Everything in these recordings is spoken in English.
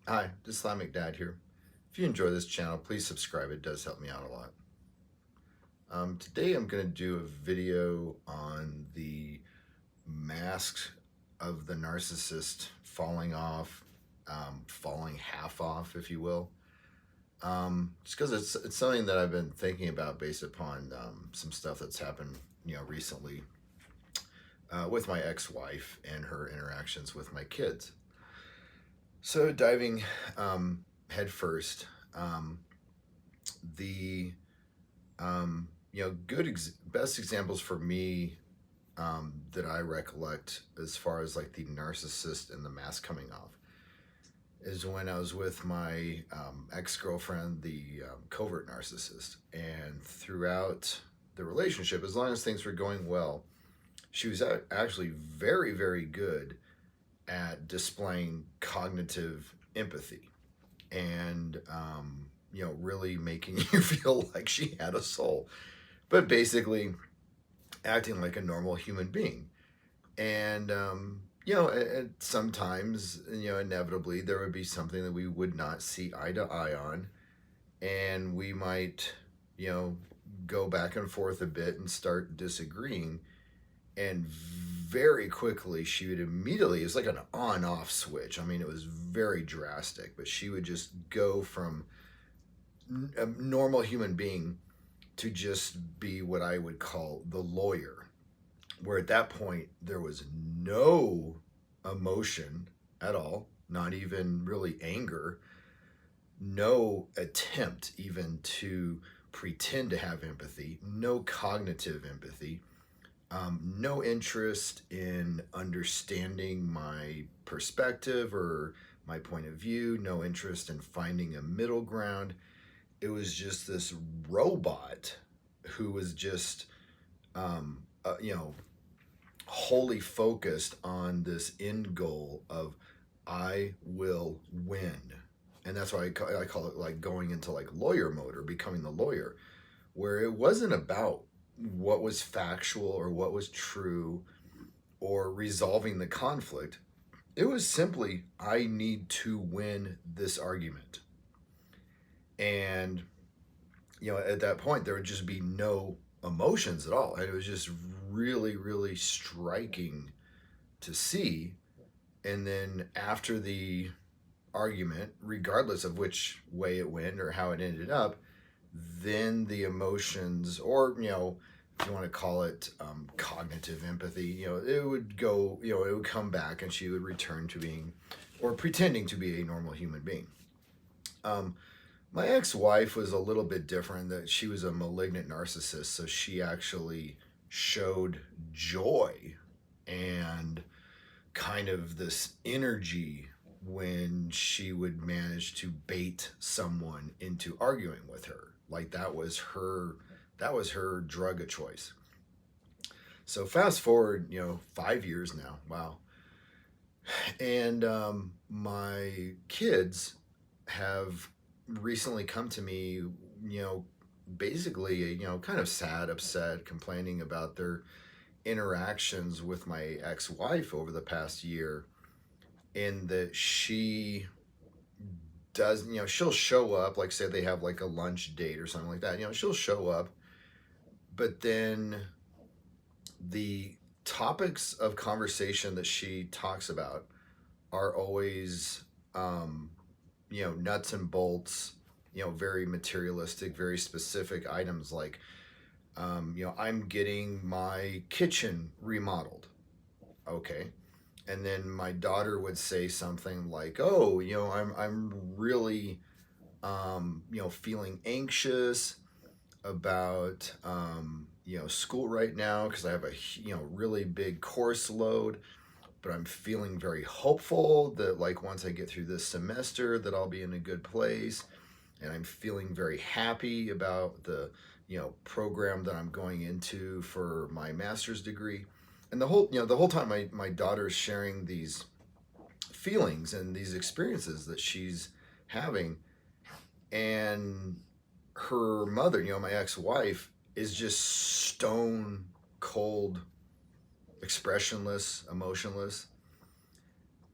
Hi, Islamic Dad here. If you enjoy this channel, please subscribe. It does help me out a lot. Today I'm going to do a video on the mask of the narcissist falling off, falling half off, if you will. Just because it's something that I've been thinking about based upon some stuff that's happened, recently with my ex-wife and her interactions with my kids. So diving head first, the best examples for me that I recollect as far as like the narcissist and the mask coming off is when I was with my ex-girlfriend, the covert narcissist, and throughout the relationship, as long as things were going well, she was actually very, very good at displaying cognitive empathy and really making you feel like she had a soul, but basically acting like a normal human being. And sometimes, inevitably there would be something that we would not see eye to eye on, and we might, you know, go back and forth a bit and start disagreeing. And very quickly, she would immediately, it's like an on off switch. I mean, it was very drastic, but she would just go from a normal human being to just be what I would call the lawyer, where at that point there was no emotion at all, not even really anger, no attempt even to pretend to have empathy, no cognitive empathy, no interest in understanding my perspective or my point of view, no interest in finding a middle ground. It was just this robot who was just, um, uh, you know, wholly focused on this end goal of I will win. And that's why I call it like going into like lawyer mode or becoming the lawyer, where it wasn't about what was factual or what was true or resolving the conflict. It was simply, I need to win this argument. And, at that point, there would just be no emotions at all. And it was just really, really striking to see. And then after the argument, regardless of which way it went or how it ended up, then the emotions, or, if you want to call it cognitive empathy, it would go, it would come back and she would return to being or pretending to be a normal human being. Um, my ex-wife was a little bit different. That she was a malignant narcissist, so she actually showed joy and kind of this energy when she would manage to bait someone into arguing with her. Like that was her drug of choice. So fast forward, 5 years now. Wow. And my kids have recently come to me, basically, kind of sad, upset, complaining about their interactions with my ex-wife over the past year, in that she does, she'll show up, like say they have like a lunch date or something like that, she'll show up, but then the topics of conversation that she talks about are always, nuts and bolts, very materialistic, very specific items like, I'm getting my kitchen remodeled. Okay. And then my daughter would say something like, "Oh, I'm really, feeling anxious about, school right now because I have a really big course load, but I'm feeling very hopeful that like once I get through this semester that I'll be in a good place, and I'm feeling very happy about the program that I'm going into for my master's degree." And the whole time my daughter's sharing these feelings and these experiences that she's having, and her mother, my ex-wife, is just stone cold, expressionless, emotionless.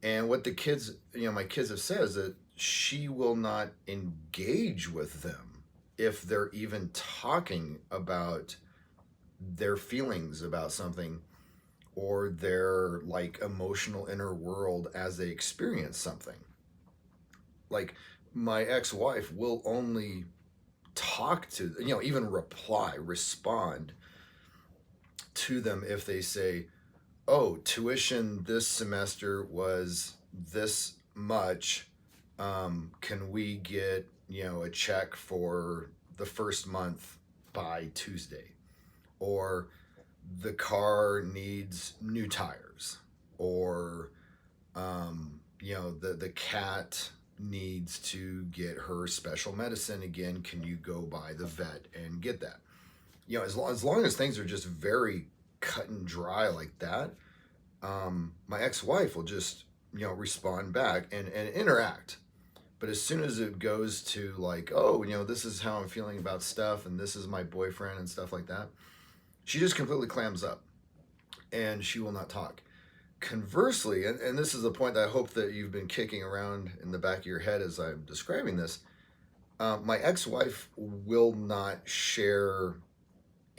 And what the kids, my kids have said is that she will not engage with them if they're even talking about their feelings about something or their like emotional inner world as they experience something. Like my ex-wife will only talk to, even respond to them if they say, oh, tuition this semester was this much. Can we get, a check for the first month by Tuesday? Or the car needs new tires. Or, the cat needs to get her special medicine again. Can you go by the vet and get that? As long as things are just very cut and dry like that, my ex-wife will just respond back and interact. But as soon as it goes to like, oh, this is how I'm feeling about stuff and this is my boyfriend and stuff like that, she just completely clams up and she will not talk. Conversely, and this is the point that I hope that you've been kicking around in the back of your head as I'm describing this, my ex-wife will not share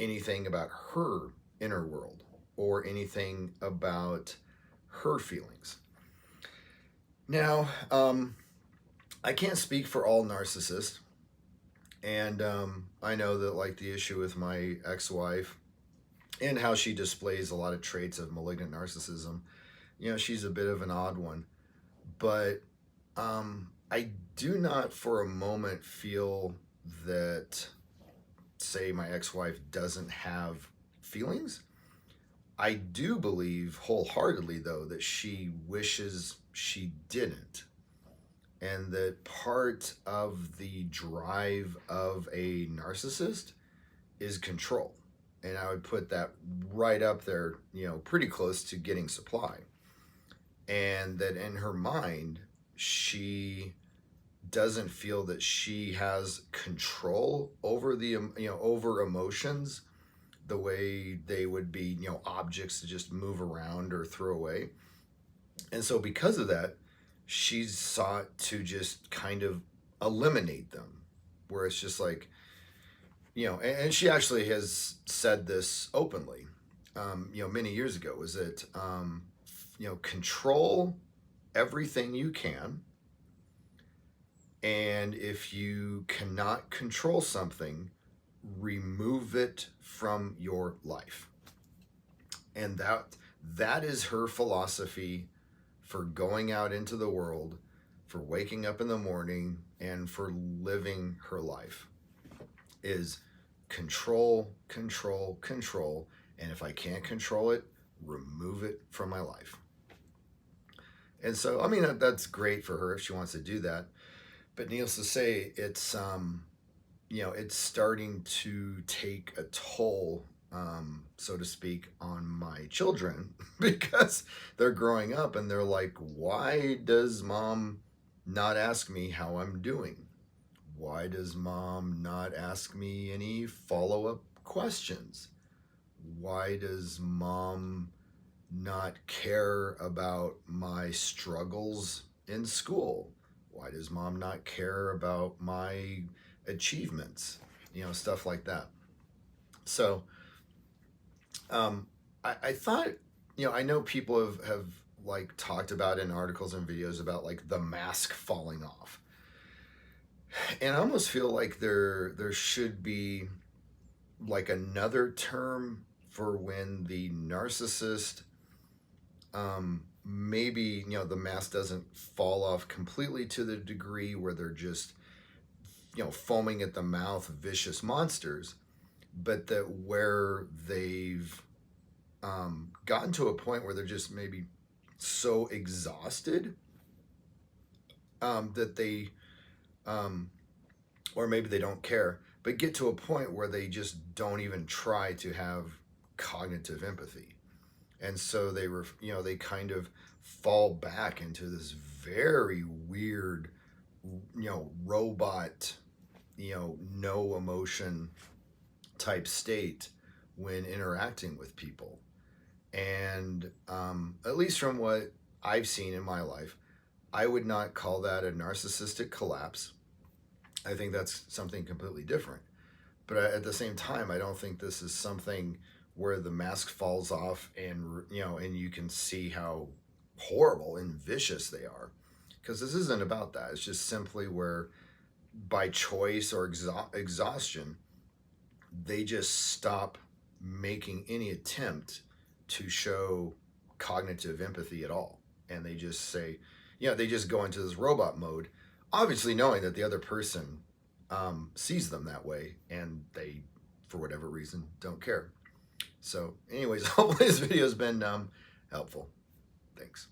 anything about her inner world or anything about her feelings. Now, I can't speak for all narcissists, and I know that like the issue with my ex-wife and how she displays a lot of traits of malignant narcissism, she's a bit of an odd one, but I do not for a moment feel that, say, my ex-wife doesn't have feelings. I do believe wholeheartedly, though, that she wishes she didn't. And that part of the drive of a narcissist is control. And I would put that right up there, pretty close to getting supply. And that in her mind, she doesn't feel that she has control over over emotions the way they would be, objects to just move around or throw away. And so because of that, she's sought to just kind of eliminate them, where it's just like, and she actually has said this openly, many years ago, was that, control everything you can. And if you cannot control something, remove it from your life. And that is her philosophy for going out into the world, for waking up in the morning, and for living her life, is control, control, control. And if I can't control it, remove it from my life. And so, I mean, that's great for her if she wants to do that. But needless to say, it's it's starting to take a toll, so to speak, on my children because they're growing up and they're like, why does mom not ask me how I'm doing? Why does mom not ask me any follow-up questions? Why does mom not care about my struggles in school? Why does mom not care about my achievements? Stuff like that. So I thought, I know people have like talked about in articles and videos about like the mask falling off. And I almost feel like there should be like another term for when the narcissist, maybe, the mask doesn't fall off completely to the degree where they're just, foaming at the mouth, vicious monsters, but that where they've gotten to a point where they're just maybe so exhausted that they, or maybe they don't care, but get to a point where they just don't even try to have cognitive empathy. And so they kind of fall back into this very weird, robot, no emotion type state when interacting with people. And at least from what I've seen in my life, I would not call that a narcissistic collapse. I think that's something completely different. But at the same time, I don't think this is something where the mask falls off and and you can see how horrible and vicious they are, because this isn't about that. It's just simply where by choice or exhaustion they just stop making any attempt to show cognitive empathy at all, and they just say, they just go into this robot mode, obviously knowing that the other person sees them that way, and they, for whatever reason, don't care. So anyways, hopefully this video has been helpful. Thanks.